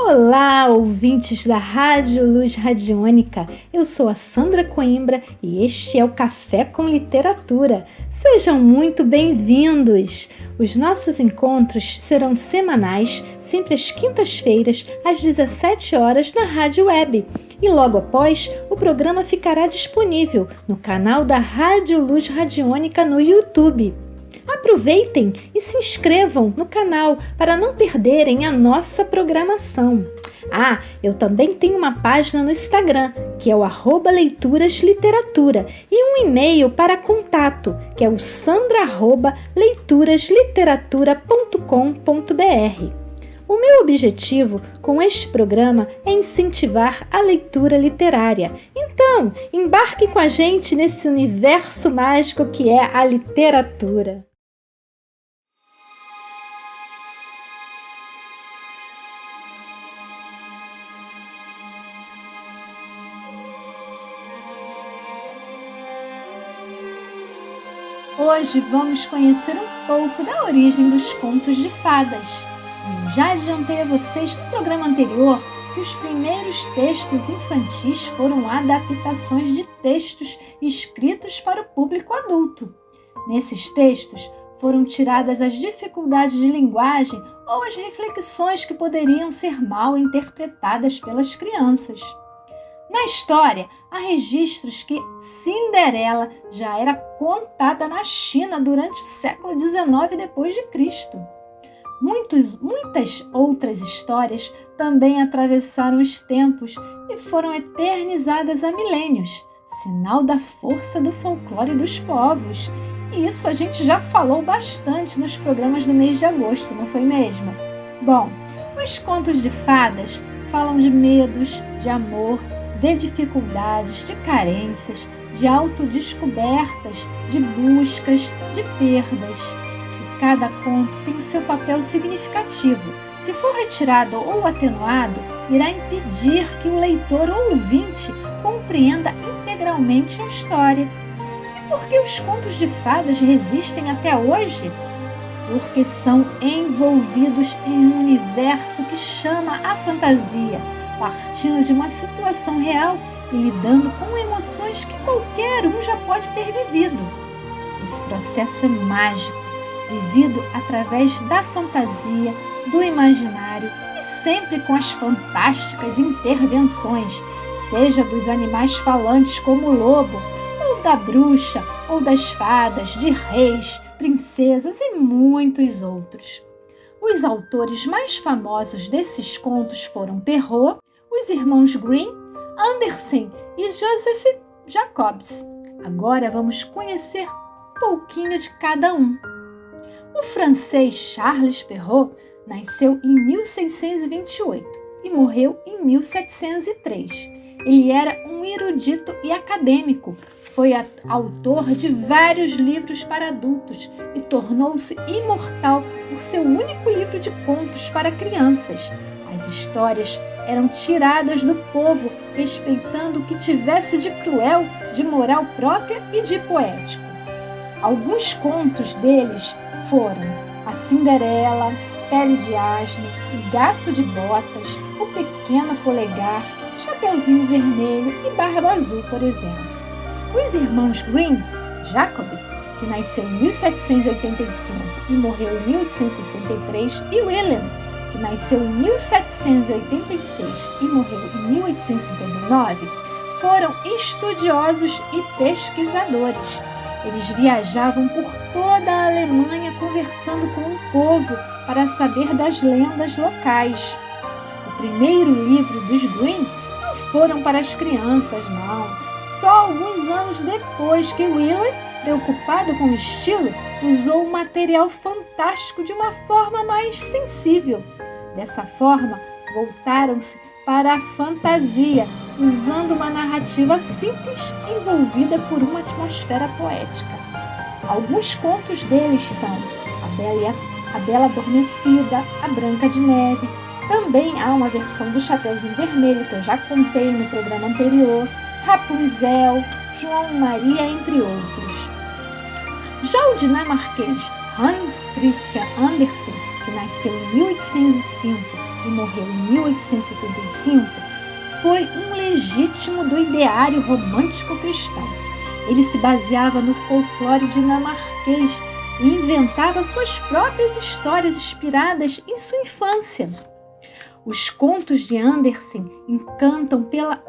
Olá, ouvintes da Rádio Luz Radiônica. Eu sou a Sandra Coimbra e este é o Café com Literatura. Sejam muito bem-vindos! Os nossos encontros serão semanais, sempre às quintas-feiras, às 17 horas na Rádio Web. E logo após, o programa ficará disponível no canal da Rádio Luz Radiônica no YouTube. Aproveitem e se inscrevam no canal para não perderem a nossa programação. Eu também tenho uma página no Instagram, que é o @leiturasliteratura, e um e-mail para contato, que é o sandra@leituraslitteratura.com.br. O meu objetivo com este programa é incentivar a leitura literária. Então, embarque com a gente nesse universo mágico que é a literatura. Hoje vamos conhecer um pouco da origem dos contos de fadas. Eu já adiantei a vocês no programa anterior que os primeiros textos infantis foram adaptações de textos escritos para o público adulto. Nesses textos foram tiradas as dificuldades de linguagem ou as reflexões que poderiam ser mal interpretadas pelas crianças. Na história, há registros que Cinderela já era contada na China durante o século XIX d.C. Muitas outras histórias também atravessaram os tempos e foram eternizadas há milênios, sinal da força do folclore dos povos. E isso a gente já falou bastante nos programas do mês de agosto, não foi mesmo? Bom, os contos de fadas falam de medos, de amor, de dificuldades, de carências, de autodescobertas, de buscas, de perdas. E cada conto tem o seu papel significativo. Se for retirado ou atenuado, irá impedir que o leitor ou ouvinte compreenda integralmente a história. E por que os contos de fadas resistem até hoje? Porque são envolvidos em um universo que chama a fantasia, partindo de uma situação real e lidando com emoções que qualquer um já pode ter vivido. Esse processo é mágico, vivido através da fantasia, do imaginário e sempre com as fantásticas intervenções, seja dos animais falantes como o lobo, ou da bruxa, ou das fadas, de reis, princesas e muitos outros. Os autores mais famosos desses contos foram Perrault, os irmãos Grimm, Andersen e Joseph Jacobs. Agora vamos conhecer um pouquinho de cada um. O francês Charles Perrault nasceu em 1628 e morreu em 1703. Ele era um erudito e acadêmico. Foi autor de vários livros para adultos e tornou-se imortal por seu único livro de contos para crianças. As histórias eram tiradas do povo, respeitando o que tivesse de cruel, de moral própria e de poético. Alguns contos deles foram A Cinderela, Pele de Asno, O Gato de Botas, O Pequeno Polegar, Chapeuzinho Vermelho e Barba Azul, por exemplo. Os irmãos Grimm, Jacob, que nasceu em 1785 e morreu em 1863, e William, que nasceu em 1786 e morreu em 1859, foram estudiosos e pesquisadores. Eles viajavam por toda a Alemanha conversando com o povo para saber das lendas locais. O primeiro livro dos Grimm não foram para as crianças, não. Só alguns anos depois que William, preocupado com o estilo, usou o material fantástico de uma forma mais sensível. Dessa forma, voltaram-se para a fantasia, usando uma narrativa simples envolvida por uma atmosfera poética. Alguns contos deles são A Bela Adormecida, A Branca de Neve. Também há uma versão do Chapeuzinho Vermelho, que eu já contei no programa anterior, Rapunzel, João e Maria, entre outros. Já o dinamarquês Hans Christian Andersen, que nasceu em 1805 e morreu em 1875, foi um legítimo do ideário romântico cristão. Ele se baseava no folclore dinamarquês e inventava suas próprias histórias inspiradas em sua infância. Os contos de Andersen encantam pela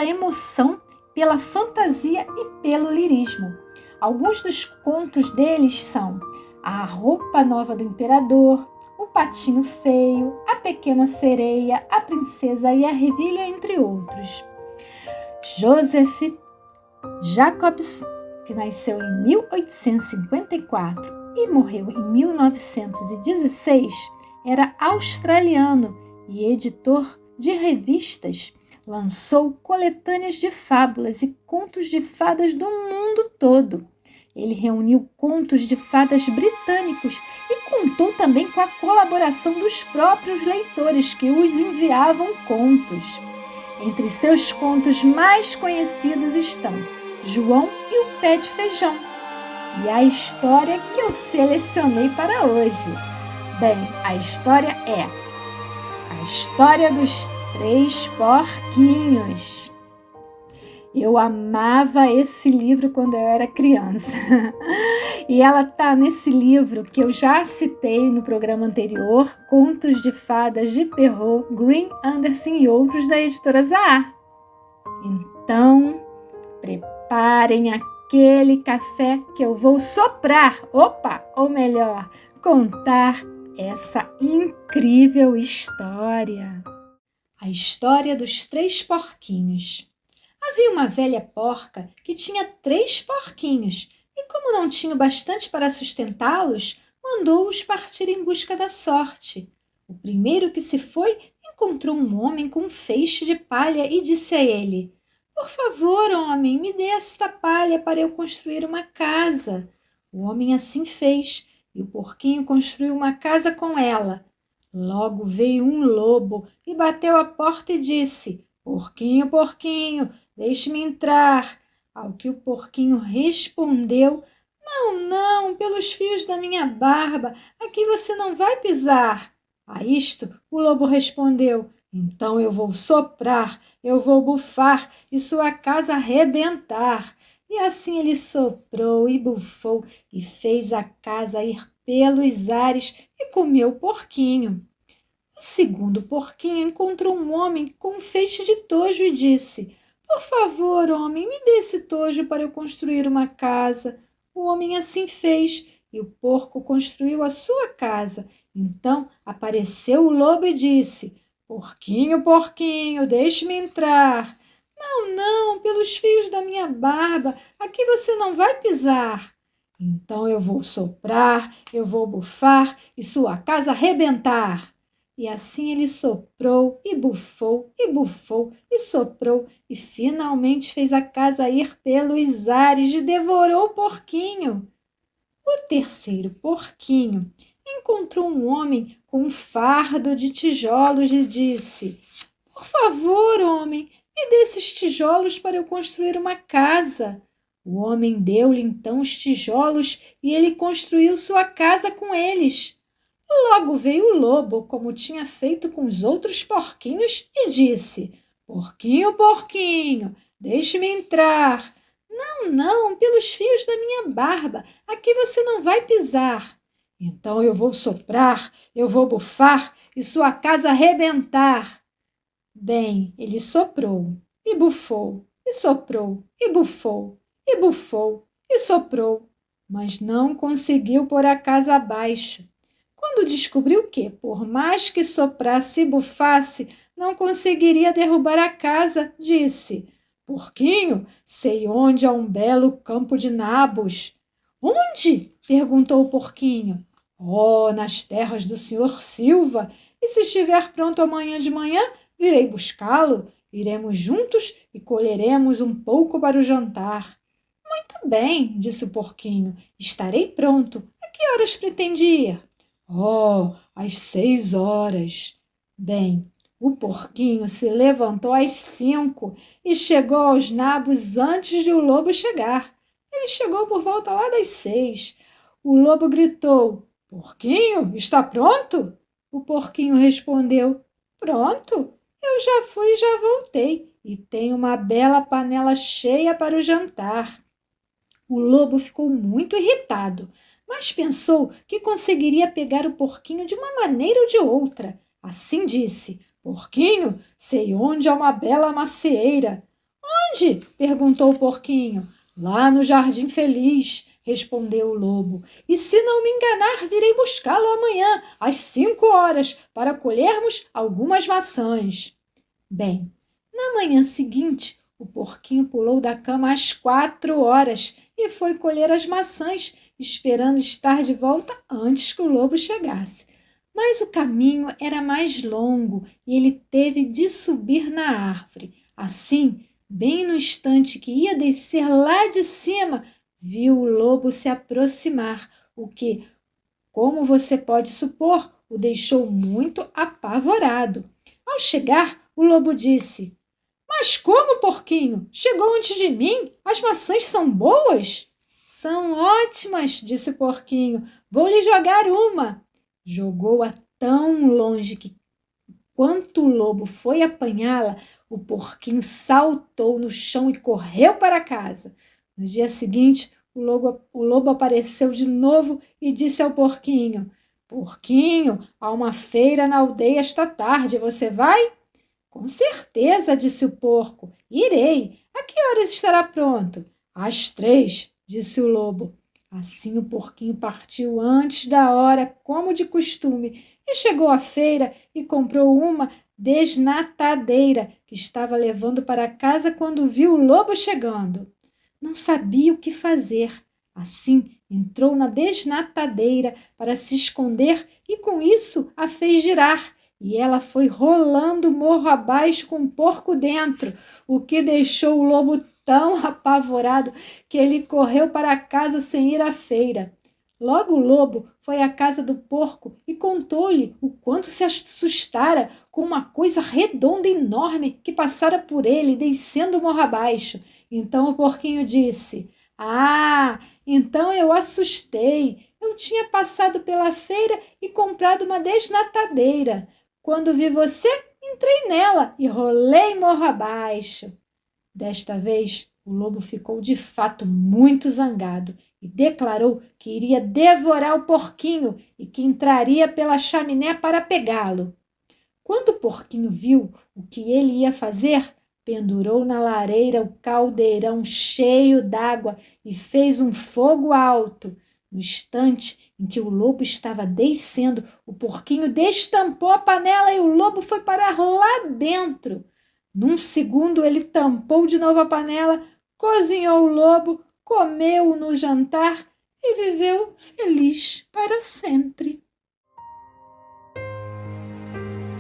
emoção, pela fantasia e pelo lirismo. Alguns dos contos deles são A Roupa Nova do Imperador, O Patinho Feio, A Pequena Sereia, A Princesa e a Ervilha, entre outros. Joseph Jacobs, que nasceu em 1854 e morreu em 1916, era australiano e editor de revistas. Lançou coletâneas de fábulas e contos de fadas do mundo todo. Ele reuniu contos de fadas britânicos e contou também com a colaboração dos próprios leitores que os enviavam contos. Entre seus contos mais conhecidos estão João e o Pé de Feijão e a história que eu selecionei para hoje. Bem, a história é a história dos 3 porquinhos. Eu amava esse livro quando eu era criança. E ela está nesse livro que eu já citei no programa anterior, Contos de Fadas de Perrault, Green Andersen e outros da editora Zahar. Então, preparem aquele café que eu vou soprar, ou melhor, contar essa incrível história. A história dos 3 porquinhos. Havia uma velha porca que tinha 3 porquinhos e, como não tinha bastante para sustentá-los, mandou-os partir em busca da sorte. O primeiro que se foi encontrou um homem com um feixe de palha e disse a ele: "Por favor, homem, me dê esta palha para eu construir uma casa." O homem assim fez e o porquinho construiu uma casa com ela. Logo veio um lobo e bateu à porta e disse: "Porquinho, porquinho, deixe-me entrar." Ao que o porquinho respondeu: "Não, não, pelos fios da minha barba, aqui você não vai pisar." A isto o lobo respondeu: "Então eu vou soprar, eu vou bufar e sua casa arrebentar." E assim ele soprou e bufou e fez a casa ir pelos ares e comeu o porquinho. O segundo porquinho encontrou um homem com um feixe de tojo e disse: "Por favor, homem, me dê esse tojo para eu construir uma casa." O homem assim fez e o porco construiu a sua casa. Então apareceu o lobo e disse: "Porquinho, porquinho, deixe-me entrar." "Não, não, pelos fios da minha barba, aqui você não vai pisar." "Então eu vou soprar, eu vou bufar e sua casa arrebentar." E assim ele soprou e bufou e soprou e finalmente fez a casa ir pelos ares e devorou o porquinho. O terceiro porquinho encontrou um homem com um fardo de tijolos e disse: "Por favor, homem, me dê esses tijolos para eu construir uma casa." O homem deu-lhe então os tijolos e ele construiu sua casa com eles. Logo veio o lobo, como tinha feito com os outros porquinhos, e disse: "Porquinho, porquinho, deixe-me entrar." "Não, não, pelos fios da minha barba, aqui você não vai pisar." "Então eu vou soprar, eu vou bufar e sua casa arrebentar." Bem, ele soprou e bufou e soprou e bufou e bufou e soprou, mas não conseguiu pôr a casa abaixo. Quando descobriu que, por mais que soprasse e bufasse, não conseguiria derrubar a casa, disse: "Porquinho, sei onde há um belo campo de nabos." "Onde?" perguntou o porquinho. "Oh, nas terras do senhor Silva, e se estiver pronto amanhã de manhã, virei buscá-lo. Iremos juntos e colheremos um pouco para o jantar." "Muito bem," disse o porquinho, "estarei pronto. A que horas pretende ir?" "Oh, às 6 horas." Bem, o porquinho se levantou às 5 e chegou aos nabos antes de o lobo chegar. Ele chegou por volta lá das 6. O lobo gritou: "Porquinho, está pronto?" O porquinho respondeu: Pronto, eu já fui e já voltei, e tenho uma bela panela cheia para o jantar. O lobo ficou muito irritado, mas pensou que conseguiria pegar o porquinho de uma maneira ou de outra. Assim disse: Porquinho, sei onde há uma bela macieira. Onde? Perguntou o porquinho. Lá no Jardim Feliz, respondeu o lobo. E se não me enganar, virei buscá-lo amanhã, às 5 horas, para colhermos algumas maçãs. Bem, na manhã seguinte, o porquinho pulou da cama às 4 horas e foi colher as maçãs, esperando estar de volta antes que o lobo chegasse. Mas o caminho era mais longo e ele teve de subir na árvore. Assim, bem no instante que ia descer lá de cima, viu o lobo se aproximar, o que, como você pode supor, o deixou muito apavorado. Ao chegar, o lobo disse: Mas como, porquinho? Chegou antes de mim? As maçãs são boas? São ótimas, disse o porquinho. Vou lhe jogar uma. Jogou-a tão longe que, quando o lobo foi apanhá-la, o porquinho saltou no chão e correu para casa. No dia seguinte, o lobo apareceu de novo e disse ao porquinho: Porquinho, há uma feira na aldeia esta tarde, você vai? Com certeza, disse o porco. Irei. A que horas estará pronto? Às 3, disse o lobo. Assim o porquinho partiu antes da hora, como de costume, e chegou à feira e comprou uma desnatadeira que estava levando para casa quando viu o lobo chegando. Não sabia o que fazer. Assim, entrou na desnatadeira para se esconder e com isso a fez girar. E ela foi rolando morro abaixo com o porco dentro, o que deixou o lobo tão apavorado que ele correu para casa sem ir à feira. Logo o lobo foi à casa do porco e contou-lhe o quanto se assustara com uma coisa redonda e enorme que passara por ele, descendo o morro abaixo. Então o porquinho disse: Ah, então eu assustei. Eu tinha passado pela feira e comprado uma desnatadeira. Quando vi você, entrei nela e rolei morro abaixo. Desta vez, o lobo ficou de fato muito zangado e declarou que iria devorar o porquinho e que entraria pela chaminé para pegá-lo. Quando o porquinho viu o que ele ia fazer, pendurou na lareira o caldeirão cheio d'água e fez um fogo alto. No instante em que o lobo estava descendo, o porquinho destampou a panela e o lobo foi parar lá dentro. Num segundo, ele tampou de novo a panela, cozinhou o lobo, comeu-o no jantar e viveu feliz para sempre.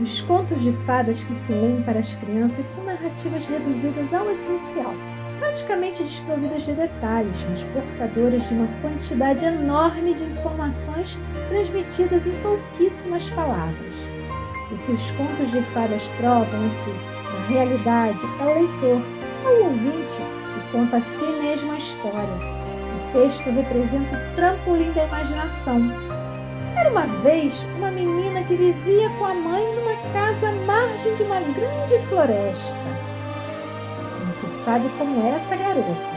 Os contos de fadas que se leem para as crianças são narrativas reduzidas ao essencial, praticamente desprovidas de detalhes, mas portadoras de uma quantidade enorme de informações transmitidas em pouquíssimas palavras. O que os contos de fadas provam é que, na realidade, é o leitor, ou ouvinte, que conta a si mesmo a história. O texto representa o trampolim da imaginação. Era uma vez uma menina que vivia com a mãe numa casa à margem de uma grande floresta. Não se sabe como era essa garota.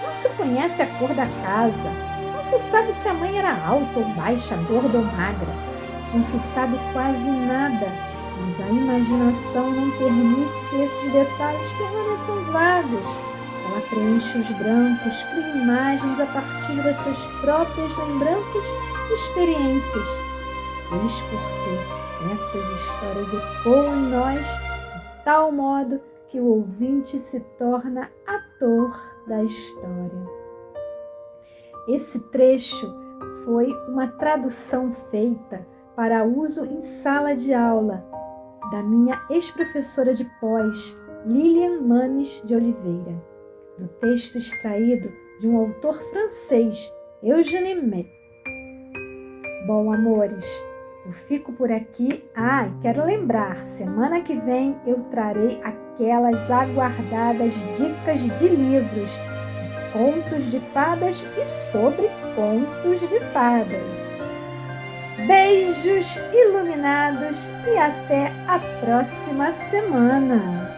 Não se conhece a cor da casa. Não se sabe se a mãe era alta ou baixa, gorda ou magra. Não se sabe quase nada, mas a imaginação não permite que esses detalhes permaneçam vagos. Ela preenche os brancos, cria imagens a partir das suas próprias lembranças e experiências. Eis porque essas histórias ecoam em nós de tal modo que o ouvinte se torna ator da história. Esse trecho foi uma tradução feita para uso em sala de aula da minha ex-professora de pós, Lilian Manes de Oliveira, do texto extraído de um autor francês, Eugène Manet. Bom, amores, eu fico por aqui. E quero lembrar, semana que vem eu trarei aquelas aguardadas dicas de livros, de contos de fadas e sobre contos de fadas. Beijos iluminados e até a próxima semana!